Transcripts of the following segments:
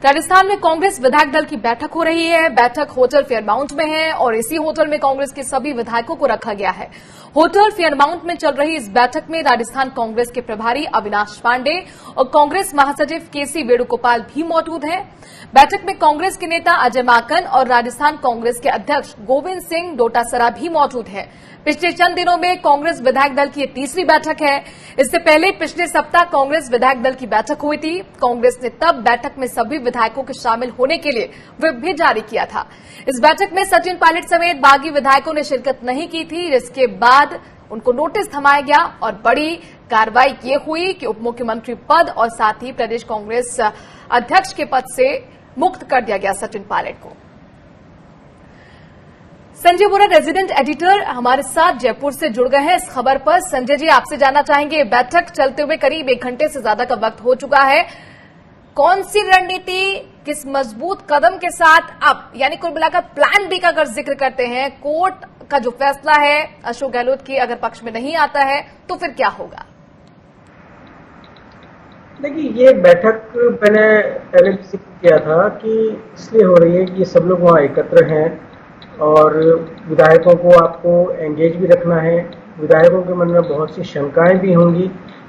राजस्थान में कांग्रेस विधायक दल की बैठक हो रही है। बैठक होटल फेयरमाउंट में है और इसी होटल में कांग्रेस के सभी विधायकों को रखा गया है। होटल फेयरमाउंट में चल रही इस बैठक में राजस्थान कांग्रेस के प्रभारी अविनाश पांडे और कांग्रेस महासचिव केसी वेणुगोपाल भी मौजूद हैं। बैठक में कांग्रेस के नेता अजय माकन और राजस्थान कांग्रेस के अध्यक्ष गोविंद सिंह डोटासरा भी मौजूद हैं। पिछले चंद दिनों में कांग्रेस विधायक दल की यह तीसरी बैठक है। इससे पहले पिछले सप्ताह कांग्रेस विधायक दल की बैठक हुई थी। कांग्रेस ने तब बैठक में सभी विधायकों के शामिल होने के लिए व्हिप भी जारी किया था। इस बैठक में सचिन पायलट समेत बागी विधायकों ने शिरकत नहीं की थी, जिसके बाद उनको नोटिस थमाया गया और बड़ी कार्रवाई ये हुई कि उप मुख्यमंत्री पद और साथ ही प्रदेश कांग्रेस अध्यक्ष के पद से मुक्त कर दिया गया सचिन पायलट को। संजय बोरा रेजिडेंट एडिटर हमारे साथ जयपुर से जुड़ गए हैं इस खबर पर। संजय जी, आपसे जानना चाहेंगे, बैठक चलते हुए करीब 1 घंटे से ज्यादा का वक्त हो चुका है। कौन सी रणनीति, किस मजबूत कदम के साथ अब, यानी कुल मिलाकर प्लान बी का अगर जिक्र करते हैं, कोर्ट का जो फैसला है अशोक गहलोत की अगर पक्ष में नहीं आता है तो फिर क्या होगा? देखिए, ये बैठक मैंने पहले जिक्र किया था कि इसलिए हो रही है कि ये सब लोग वहाँ एकत्र हैं और विधायकों को आपको एंगेज भी रखना है। विधायकों के मन में बहुत सी शंकाएं भी होंगी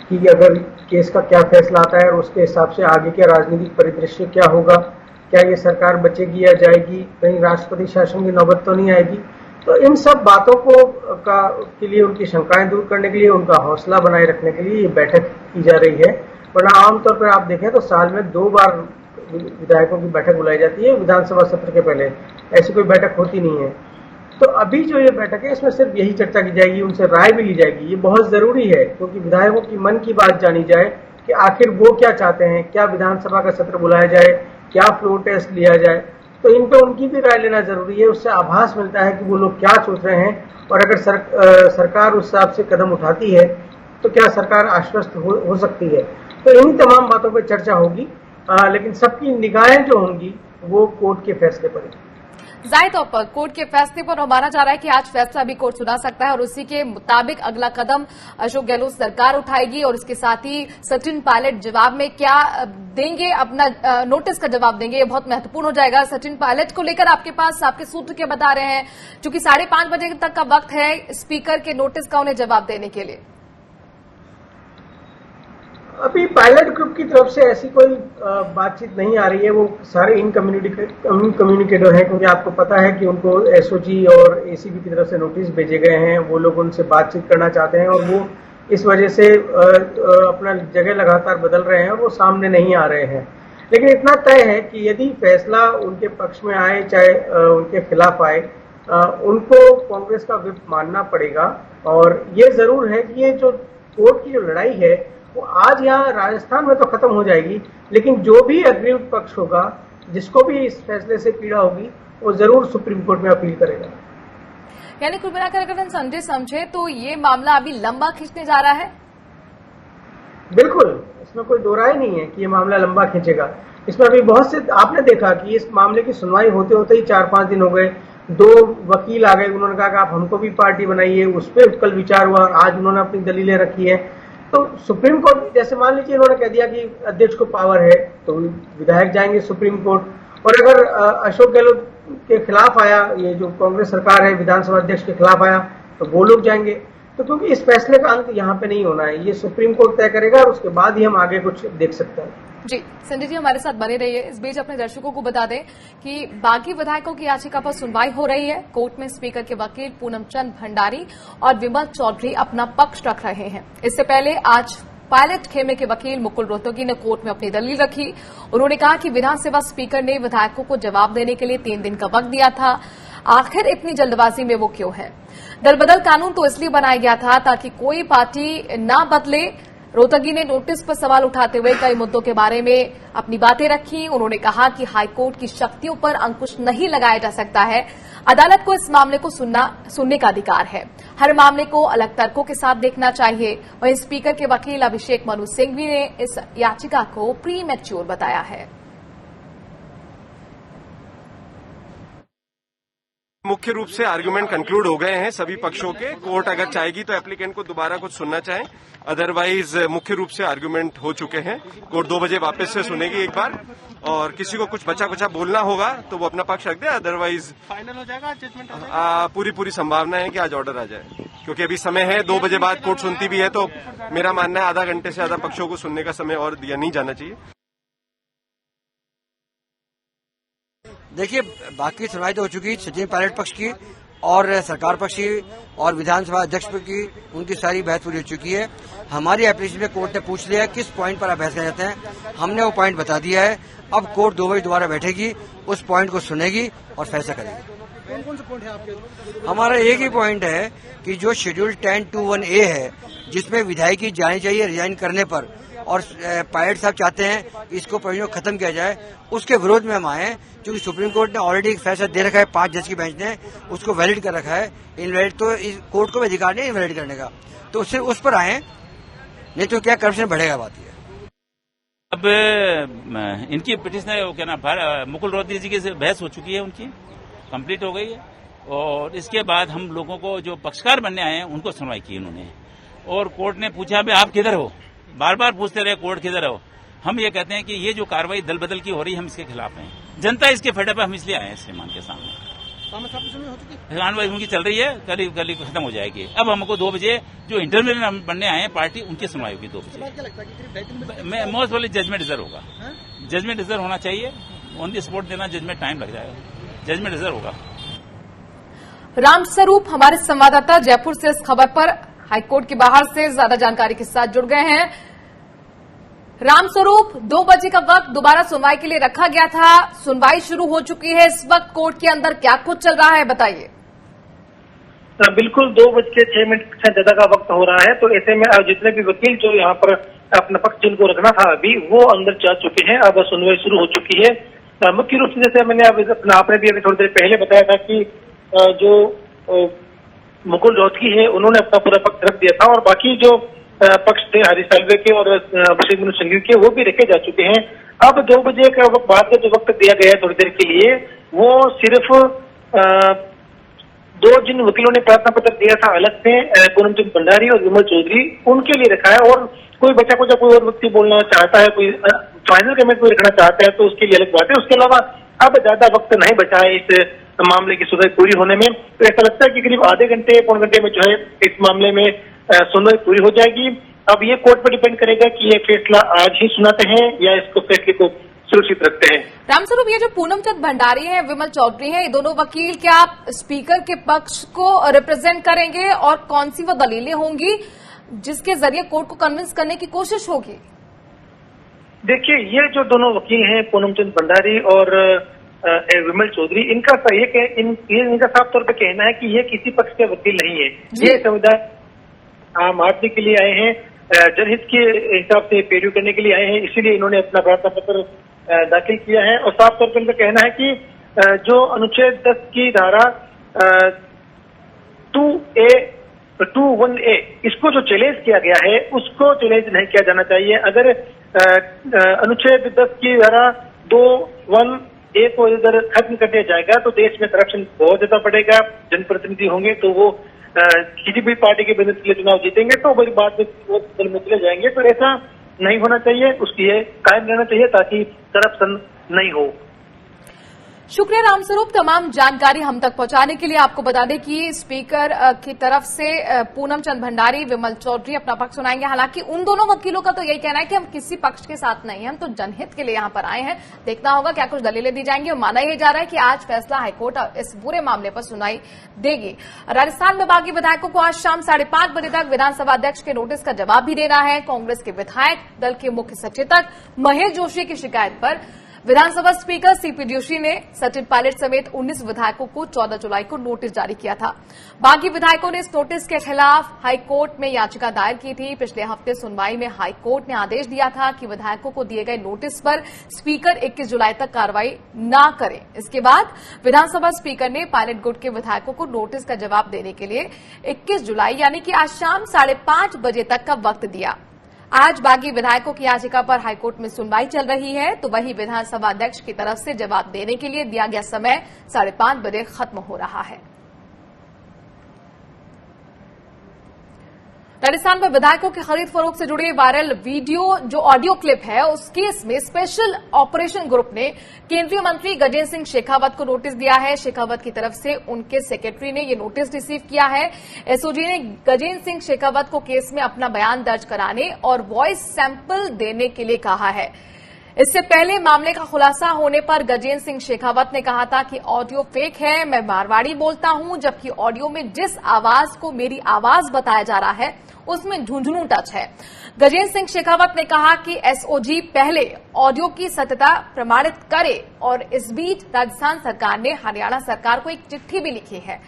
कि अगर केस का क्या फैसला आता है और उसके हिसाब से आगे के राजनीतिक परिदृश्य क्या होगा, क्या ये सरकार बचेगी या जाएगी, कहीं राष्ट्रपति शासन की नौबत तो नहीं आएगी। तो इन सब बातों के लिए, उनकी शंकाएं दूर करने के लिए, उनका हौसला बनाए रखने के लिए ये बैठक की जा रही है। वरना आमतौर पर आप देखें तो साल में 2 बार विधायकों की बैठक बुलाई जाती है, विधानसभा सत्र के पहले ऐसी कोई बैठक होती नहीं है। तो अभी जो ये बैठक है इसमें सिर्फ यही चर्चा की जाएगी, उनसे राय भी ली जाएगी। ये बहुत जरूरी है क्योंकि विधायकों की मन की बात जानी जाए कि आखिर वो क्या चाहते हैं, क्या विधानसभा का सत्र बुलाया जाए, क्या फ्लोर टेस्ट लिया जाए। तो इन पर उनकी भी राय लेना जरूरी है। उससे आभास मिलता है कि वो लोग क्या सोच रहे हैं और अगर सरकार उस हिसाब से कदम उठाती है तो क्या सरकार आश्वस्त हो सकती है। तो इन तमाम बातों पर चर्चा होगी, लेकिन सबकी निगाहें जो होंगी वो कोर्ट के फैसले पर है। जाहिर तौर पर कोर्ट के फैसले पर माना जा रहा है कि आज फैसला भी कोर्ट सुना सकता है और उसी के मुताबिक अगला कदम अशोक गहलोत सरकार उठाएगी और इसके साथ ही सचिन पायलट जवाब में क्या देंगे, अपना नोटिस का जवाब देंगे, ये बहुत महत्वपूर्ण हो जाएगा। सचिन पायलट को लेकर आपके पास आपके सूत्र क्या बता रहे हैं, चूंकि 5:30 बजे तक का वक्त है स्पीकर के नोटिस का उन्हें जवाब देने के लिए? अभी पायलट ग्रुप की तरफ से ऐसी कोई बातचीत नहीं आ रही है। वो सारे इनकम्युनिकेटर हैं क्योंकि आपको पता है कि उनको एसओजी और एसीबी की तरफ से नोटिस भेजे गए हैं। वो लोग उनसे बातचीत करना चाहते हैं और वो इस वजह से अपना जगह लगातार बदल रहे हैं और वो सामने नहीं आ रहे हैं। लेकिन इतना तय है कि यदि फैसला उनके पक्ष में आए चाहे उनके खिलाफ आए, उनको कांग्रेस का व्हिप मानना पड़ेगा। और ये जरूर है कि ये जो कोर्ट की जो लड़ाई है वो आज यहाँ राजस्थान में तो खत्म हो जाएगी, लेकिन जो भी अग्रिम पक्ष होगा, जिसको भी इस फैसले से पीड़ा होगी, वो जरूर सुप्रीम कोर्ट में अपील करेगा। यानी कुल मिलाकर अगर हम संजय समझे तो ये मामला अभी लंबा खींचने जा रहा है। बिल्कुल, इसमें कोई दो राय नहीं है कि ये मामला लंबा खींचेगा। इसमें अभी बहुत से आपने देखा कि इस मामले की सुनवाई होते होते ही 4-5 दिन हो गए। 2 वकील आ गए, उन्होंने कहा कि आप हमको भी पार्टी बनाइए, उस पर कल विचार हुआ और आज उन्होंने अपनी दलीलें रखी है। तो सुप्रीम कोर्ट, जैसे मान लीजिए इन्होंने कह दिया कि अध्यक्ष को पावर है तो विधायक जाएंगे सुप्रीम कोर्ट, और अगर अशोक गहलोत के खिलाफ आया, ये जो कांग्रेस सरकार है विधानसभा अध्यक्ष के खिलाफ आया, तो वो लोग जाएंगे। तो क्योंकि इस फैसले का अंत यहाँ पे नहीं होना है, ये सुप्रीम कोर्ट तय करेगा और उसके बाद ही हम आगे कुछ देख सकते हैं। जी संजय जी, हमारे साथ बने रहिए। इस बीच अपने दर्शकों को बता दें कि बागी विधायकों की याचिका पर सुनवाई हो रही है। कोर्ट में स्पीकर के वकील पूनम चंद भंडारी और विमल चौधरी अपना पक्ष रख रहे हैं। इससे पहले आज पायलट खेमे के वकील मुकुल रोहतगी ने कोर्ट में अपनी दलील रखी। उन्होंने कहा कि विधानसभा स्पीकर ने विधायकों को जवाब देने के लिए 3 दिन का वक्त दिया था, आखिर इतनी जल्दबाजी में वो क्यों है। दल बदल कानून तो इसलिए बनाया गया था ताकि कोई पार्टी ना बदले। रोहतगी ने नोटिस पर सवाल उठाते हुए कई मुद्दों के बारे में अपनी बातें रखी। उन्होंने कहा कि हाईकोर्ट की शक्तियों पर अंकुश नहीं लगाया जा सकता है, अदालत को इस मामले को सुनने का अधिकार है, हर मामले को अलग तर्कों के साथ देखना चाहिए। वहीं स्पीकर के वकील अभिषेक मनु सिंघवी ने इस याचिका को प्री मैच्योर बताया है। मुख्य रूप से आर्गुमेंट कंक्लूड हो गए हैं सभी पक्षों के। कोर्ट अगर चाहेगी तो एप्लीकेंट को दोबारा कुछ सुनना चाहे, अदरवाइज मुख्य रूप से आर्गुमेंट हो चुके हैं। कोर्ट 2 बजे वापस से सुनेगी एक बार, और किसी को कुछ बचा कुचा बोलना होगा तो वो अपना पक्ष रख दे, अदरवाइज फाइनल हो जाएगा, जजमेंट हो जाएगा। पूरी संभावना है कि आज ऑर्डर आ जाए, क्योंकि अभी समय है। 2 बजे बाद कोर्ट सुनती भी है, तो मेरा मानना है आधा घंटे से ज्यादा पक्षों को सुनने का समय और दिया नहीं जाना चाहिए। देखिए, बाकी सुनवाई तो हो चुकी, सचिन पायलट पक्ष की और सरकार पक्ष की और विधानसभा अध्यक्ष की, उनकी सारी बहस पूरी हो चुकी है। हमारी एप्लीकेशन में कोर्ट ने पूछ लिया किस पॉइंट पर आप बहस करना चाहते हैं, हमने वो पॉइंट बता दिया है। अब कोर्ट 2 बजे दोबारा बैठेगी, उस पॉइंट को सुनेगी और फैसला करेगी। कौन से पॉइंट है आपके? हमारा एक ही पॉइंट है कि जो शेड्यूल 10(2)(1)(a) है, जिसमें विधायकी जानी चाहिए रिजाइन करने पर, और पायलट साहब चाहते हैं इसको प्रोविजन खत्म किया जाए, उसके विरोध में हम आए हैं। क्योंकि सुप्रीम कोर्ट ने ऑलरेडी एक फैसला दे रखा है, 5 जज की बेंच ने उसको वैलिड कर रखा है। इनवैलिड तो इस कोर्ट को भी अधिकार नहीं इनवैलिड करने का, तो सिर्फ उस पर आए, नहीं तो क्या करप्शन बढ़ेगा। बात ये अब इनकी पिटिशन क्या नाम मुकुल रोहतगी जी की बहस हो चुकी है, उनकी कंप्लीट हो गई है, और इसके बाद हम लोगों को जो पक्षकार बनने आए हैं उनको सुनवाई की उन्होंने, और कोर्ट ने पूछा भाई आप किधर हो, बार बार पूछते रहे कोर्ट किधर हो। हम ये कहते हैं कि ये जो कार्रवाई दल बदल की हो रही है, हम इसके खिलाफ हैं। जनता इसके फेडअप है, हम इसलिए आए हैं श्रीमान के सामने। सुनवाई उनकी चल रही है, कल खत्म हो जाएगी। अब हमको 2 बजे जो इंटरमीडिएट बनने आए हैं पार्टी, उनकी सुनवाई होगी 2 बजे। मोस्ट वाली जजमेंट रिजर्व होगा, जजमेंट रिजर्व होना चाहिए। ऑन द स्पॉट देना जजमेंट टाइम लग जाएगा, जजमेंट रिजर्व होगा। रामस्वरूप हमारे संवाददाता जयपुर से इस खबर पर हाईकोर्ट के बाहर से ज्यादा जानकारी के साथ जुड़ गए हैं। रामस्वरूप, 2 बजे का वक्त दोबारा सुनवाई के लिए रखा गया था, सुनवाई शुरू हो चुकी है। इस वक्त कोर्ट के अंदर क्या कुछ चल रहा है, बताइए। बिल्कुल 2:06 से ज्यादा का वक्त हो रहा है, तो ऐसे में जितने भी वकील जो यहाँ पर अपना पक्ष जिनको रखना था अभी, वो अंदर जा चुके हैं। अब सुनवाई शुरू हो चुकी है। मुख्य रूप से जैसे मैंने आपने भी अभी थोड़ी देर पहले बताया था कि जो मुकुल रोहतगी है उन्होंने अपना पूरा पक्ष रख दिया था, और बाकी जो पक्ष थे हरीश साल्वे के और अभिषेक मनु सिंघवी के, वो भी रखे जा चुके हैं। अब 2 बजे का बाद का जो वक्त दिया गया है थोड़ी देर के लिए, वो सिर्फ 2 जिन वकीलों ने प्रार्थना पत्र दिया था अलग से, पूनम चंद भंडारी और विमल चौधरी, उनके लिए रखा है। और कोई बचा कुचा कोई और व्यक्ति बोलना चाहता है, कोई फाइनल कमेंट कोई रखना चाहता है, तो उसके लिए अलग बात है। उसके अलावा अब ज्यादा वक्त नहीं बचा है इस मामले की सुनवाई पूरी होने में। तो ऐसा लगता है कि करीब आधे घंटे पौने घंटे में जो है इस मामले में सुनवाई पूरी हो जाएगी। अब ये कोर्ट पर डिपेंड करेगा कि ये फैसला आज ही सुनाते हैं या इसको फैसले को सुरक्षित रखते हैं। रामस्वरूप, ये जो पूनम चंद भंडारी हैं, विमल चौधरी हैं, ये दोनों वकील क्या स्पीकर के पक्ष को रिप्रेजेंट करेंगे, और कौन सी वो दलीलें होंगी जिसके जरिए कोर्ट को कन्विंस करने की कोशिश होगी? देखिए, ये जो दोनों वकील हैं पूनम चंद भंडारी और विमल चौधरी, इनका साफ तौर पर कहना है कि ये किसी पक्ष के वकील नहीं है। ये संविधान आम आदमी के लिए आए हैं, जनहित के हिसाब से पेरू करने के लिए आए हैं, इसीलिए इन्होंने अपना प्रार्थना पत्र दाखिल किया है। और साफ तौर पर इनका कहना है कि जो अनुच्छेद 10 की धारा 2(1)(a) इसको जो चैलेंज किया गया है उसको चैलेंज नहीं किया जाना चाहिए। अगर अनुच्छेद 10 की धारा 2(1)(a) को इधर खत्म कर दिया जाएगा तो देश में करप्शन बहुत ज्यादा बढ़ेगा। जनप्रतिनिधि होंगे तो वो किसी भी पार्टी के बिजनेस के लिए चुनाव जीतेंगे तो बड़ी बात में वो दल में चले जाएंगे। तो ऐसा नहीं होना चाहिए, उसकी ये कायम रहना चाहिए ताकि करप्शन नहीं हो। शुक्रिया रामस्वरूप, तमाम जानकारी हम तक पहुंचाने के लिए। आपको बता दें कि स्पीकर की तरफ से पूनम चंद भंडारी, विमल चौधरी अपना पक्ष सुनाएंगे। हालांकि उन दोनों वकीलों का तो यही कहना है कि हम किसी पक्ष के साथ नहीं हैं, हम तो जनहित के लिए यहां पर आए हैं। देखना होगा क्या कुछ दलीलें दी जाएंगी। और माना यह जा रहा है कि आज फैसला हाईकोर्ट इस पूरे मामले पर सुनाई देगी। राजस्थान में बागी विधायकों को आज शाम 5:30 बजे तक विधानसभा अध्यक्ष के नोटिस का जवाब भी देना है। कांग्रेस के विधायक दल के मुख्य सचेतक महेश जोशी की शिकायत पर विधानसभा स्पीकर सीपी जोशी ने सचिन पायलट समेत 19 विधायकों को 14 जुलाई को नोटिस जारी किया था। बागी विधायकों ने इस नोटिस के खिलाफ हाईकोर्ट में याचिका दायर की थी। पिछले हफ्ते सुनवाई में हाईकोर्ट ने आदेश दिया था कि विधायकों को दिए गए नोटिस पर स्पीकर 21 जुलाई तक कार्रवाई न करें। इसके बाद विधानसभा स्पीकर ने पायलट गुट के विधायकों को नोटिस का जवाब देने के लिए 21 जुलाई यानी कि आज शाम 5:30 बजे तक का वक्त दिया। आज बागी विधायकों की याचिका पर हाईकोर्ट में सुनवाई चल रही है, तो वहीं विधानसभा अध्यक्ष की तरफ से जवाब देने के लिए दिया गया समय 5:30 बजे खत्म हो रहा है। राजस्थान में विधायकों की खरीद फरोख्त से जुड़े वायरल वीडियो जो ऑडियो क्लिप है, उस केस में स्पेशल ऑपरेशन ग्रुप ने केंद्रीय मंत्री गजेंद्र सिंह शेखावत को नोटिस दिया है। शेखावत की तरफ से उनके सेक्रेटरी ने यह नोटिस रिसीव किया है। एसओजी ने गजेंद्र सिंह शेखावत को केस में अपना बयान दर्ज कराने और वॉइस सैंपल देने के लिए कहा है। इससे पहले मामले का खुलासा होने पर गजेंद्र सिंह शेखावत ने कहा था कि ऑडियो फेक है, मैं मारवाड़ी बोलता हूं, जबकि ऑडियो में जिस आवाज को मेरी आवाज बताया जा रहा है उसमें झुंझुनू टच है। गजेंद्र सिंह शेखावत ने कहा कि एसओजी पहले ऑडियो की सत्यता प्रमाणित करे और इस बीच राजस्थान सरकार ने हरियाणा सरकार को एक चिट्ठी भी लिखी है।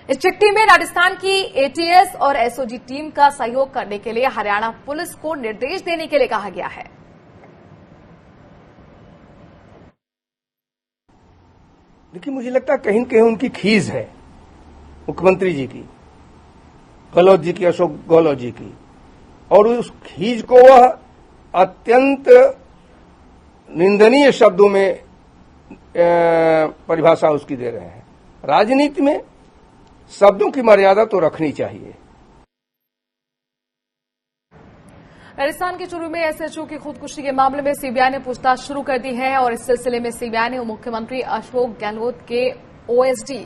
इस चिट्ठी में राजस्थान की एटीएस और एसओजी टीम का सहयोग करने के लिए हरियाणा पुलिस को निर्देश देने के लिए कहा गया है। देखिए, मुझे लगता है कहीं न कहीं उनकी खीज है मुख्यमंत्री जी की, गहलोत जी की, अशोक गहलोत जी की, और उस खीज को वह अत्यंत निंदनीय शब्दों में परिभाषा उसकी दे रहे हैं। राजनीति में शब्दों की मर्यादा तो रखनी चाहिए। राजस्थान के चूरू में एसएचओ की खुदकुशी के मामले में सीबीआई ने पूछताछ शुरू कर दी है और इस सिलसिले में सीबीआई ने मुख्यमंत्री अशोक गहलोत के ओएसडी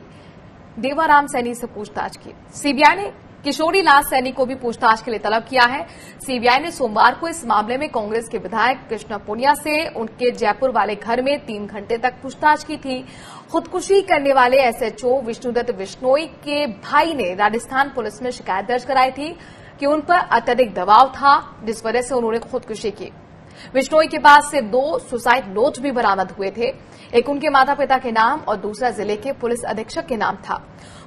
देवाराम सैनी से पूछताछ की। सीबीआई ने किशोरी लाल सैनी को भी पूछताछ के लिए तलब किया है। सीबीआई ने सोमवार को इस मामले में कांग्रेस के विधायक कृष्णा पुनिया से उनके जयपुर वाले घर में 3 घंटे तक पूछताछ की थी। खुदकुशी करने वाले एसएचओ विष्णुदत्त बिश्नोई के भाई ने राजस्थान पुलिस में शिकायत दर्ज कराई थी कि उन पर अत्यधिक दबाव था, जिस वजह से उन्होंने खुदकुशी की। बिश्नोई के पास से 2 सुसाइड नोट भी बरामद हुए थे। एक उनके माता पिता के नाम और दूसरा जिले के पुलिस अधीक्षक के नाम था।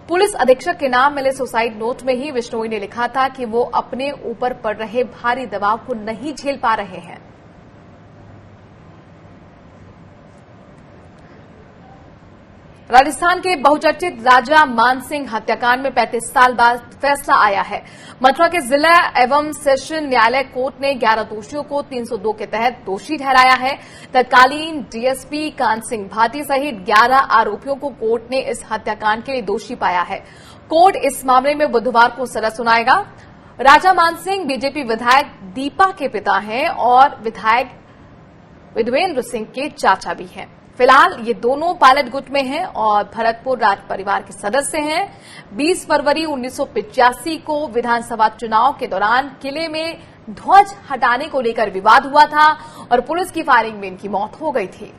पुलिस अधीक्षक के नाम मिले सुसाइड नोट में ही बिश्नोई ने लिखा था कि वो अपने ऊपर पड़ रहे भारी दबाव को नहीं झेल पा रहे हैं। राजस्थान के बहुचर्चित राजा मानसिंह हत्याकांड में 35 साल बाद फैसला आया है। मथुरा के जिला एवं सेशन न्यायालय कोर्ट ने 11 दोषियों को 302 के तहत दोषी ठहराया है। तत्कालीन डीएसपी कान सिंह भाटी सहित 11 आरोपियों को कोर्ट ने इस हत्याकांड के लिए दोषी पाया है। कोर्ट इस मामले में बुधवार को सजा सुनाएगा। राजा मानसिंह बीजेपी विधायक दीपा के पिता हैं और विधायक विद्वेंद्र सिंह के चाचा भी हैं। फिलहाल ये दोनों पायलट गुट में हैं और भरतपुर राज परिवार के सदस्य हैं। 20 फरवरी 1985 को विधानसभा चुनाव के दौरान किले में ध्वज हटाने को लेकर विवाद हुआ था और पुलिस की फायरिंग में इनकी मौत हो गई थी।